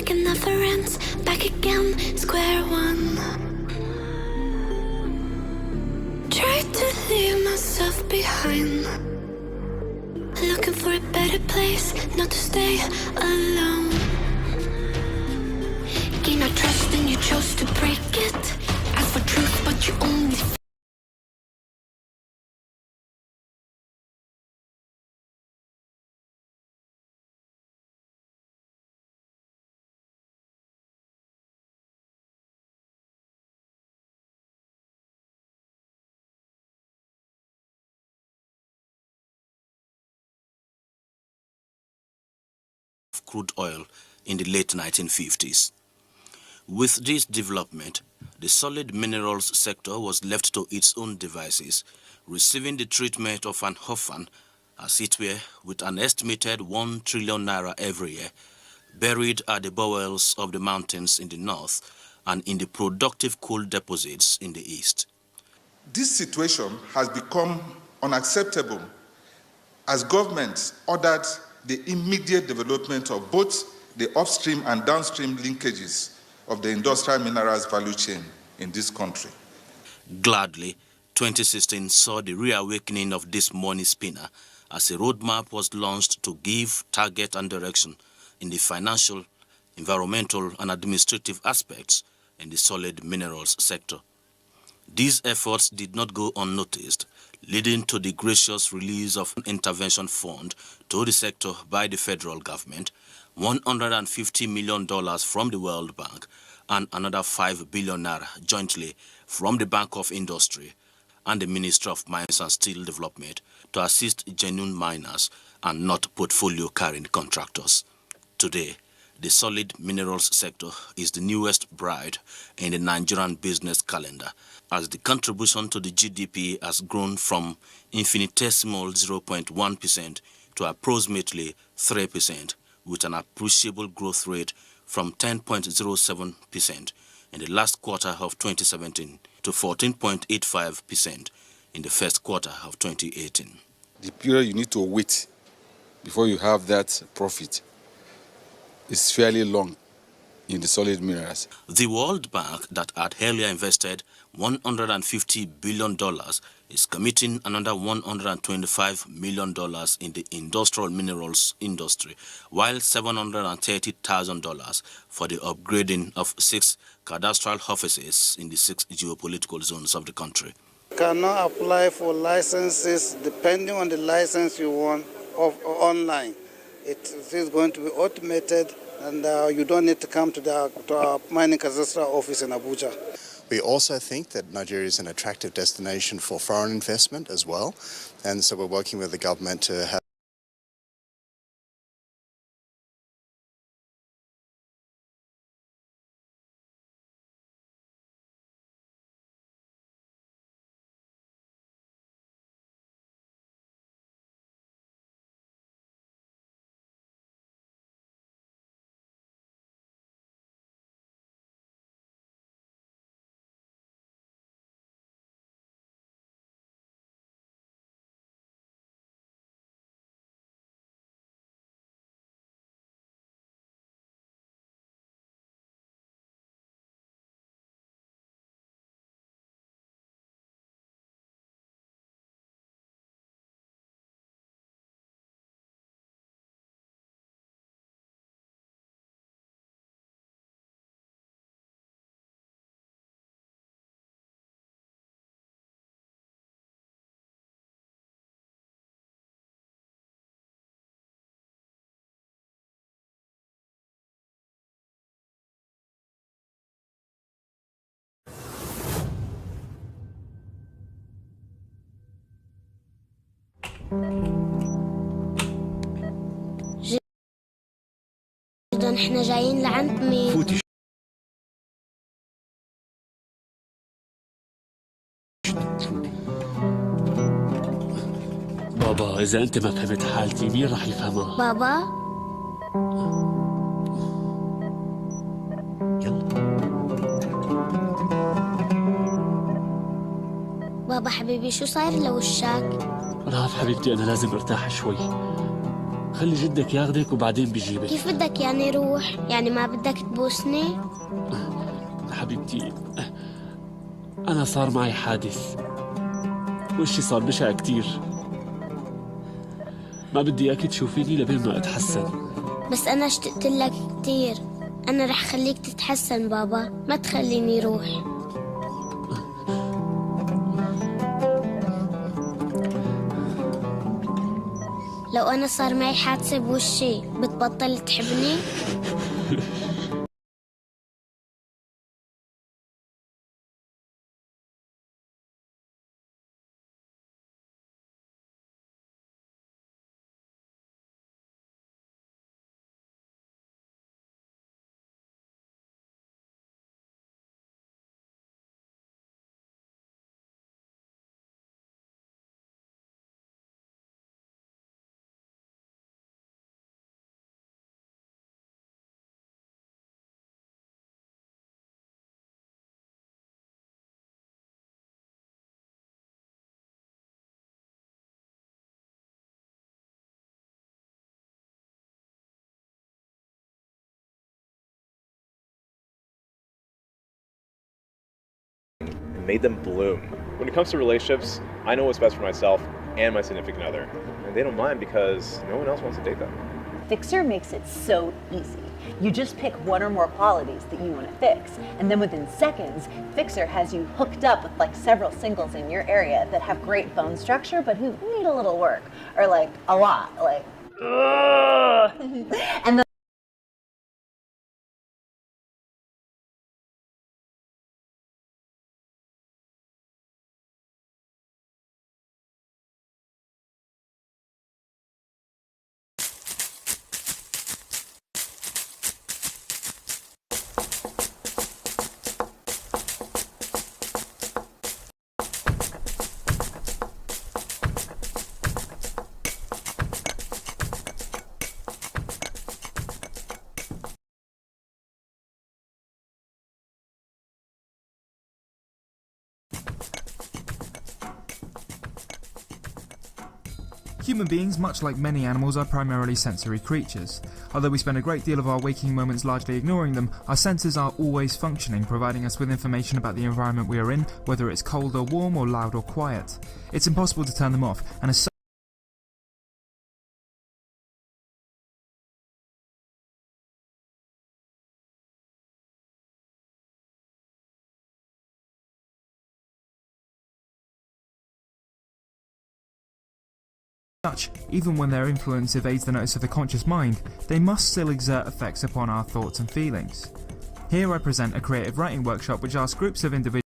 like it never ends. Back again, square one. Try to leave myself behind, looking for a better place, not to stay alone. Gain our trust and you chose to break it. Ask for truth but you only crude oil in the late 1950s. With this development, the solid minerals sector was left to its own devices, receiving the treatment of an orphan, as it were, with an estimated 1 trillion naira every year, buried at the bowels of the mountains in the north and in the productive coal deposits in the east. This situation has become unacceptable as governments ordered the immediate development of both the upstream and downstream linkages of the industrial minerals value chain in this country. Gladly, 2016 saw the reawakening of this money spinner as a roadmap was launched to give target and direction in the financial, environmental and administrative aspects in the solid minerals sector. These efforts did not go unnoticed, leading to the gracious release of an intervention fund to the sector by the federal government, $150 million from the World Bank, and another 5 billion naira jointly from the Bank of Industry and the Ministry of Mines and Steel Development to assist genuine miners and not portfolio-carrying contractors. Today, the solid minerals sector is the newest bride in the Nigerian business calendar, as the contribution to the GDP has grown from infinitesimal 0.1% to approximately 3%, with an appreciable growth rate from 10.07% in the last quarter of 2017 to 14.85% in the first quarter of 2018. The period you need to wait before you have that profit is fairly long in the solid minerals. The World Bank, that had earlier invested $150 billion, is committing another $125 million in the industrial minerals industry, while $730,000 for the upgrading of 6 cadastral offices in the 6 geopolitical zones of the country. You cannot apply for licenses depending on the license you want online. It is going to be automated, and you don't need to come to our mining cadastral office in Abuja. We also think that Nigeria is an attractive destination for foreign investment as well, and so we're working with the government to have جدا. احنا جايين لعند مين؟ بابا إذا أنت ما فهمت حالتي مين رح يفهمها؟ بابا؟ يلا بابا حبيبي شو صاير لوشك؟ راف حبيبتي أنا لازم أرتاح شوي. خلي جدك ياخدك وبعدين بيجيبك. كيف بدك يعني روح؟ يعني ما بدك تبوسني؟ حبيبتي أنا صار معي حادث، وشي صار بشع كتير، ما بدي إياك تشوفيني لبين ما أتحسن. بس أنا اشتقت لك كتير، أنا رح خليك تتحسن بابا، ما تخليني روح. لو أنا صار معي حادثة بوشي بتبطل تحبني؟ Made them bloom. When it comes to relationships, I know what's best for myself and my significant other. And they don't mind because no one else wants to date them. Fixer makes it so easy. You just pick one or more qualities that you want to fix, and then within seconds, Fixer has you hooked up with like several singles in your area that have great bone structure but who need a little work, or like a lot, like and then Human beings, much like many animals, are primarily sensory creatures. Although we spend a great deal of our waking moments largely ignoring them, our senses are always functioning, providing us with information about the environment we are in, whether it's cold or warm or loud or quiet. It's impossible to turn them off, and as such, even when their influence evades the notice of the conscious mind, they must still exert effects upon our thoughts and feelings. Here I present a creative writing workshop which asks groups of individuals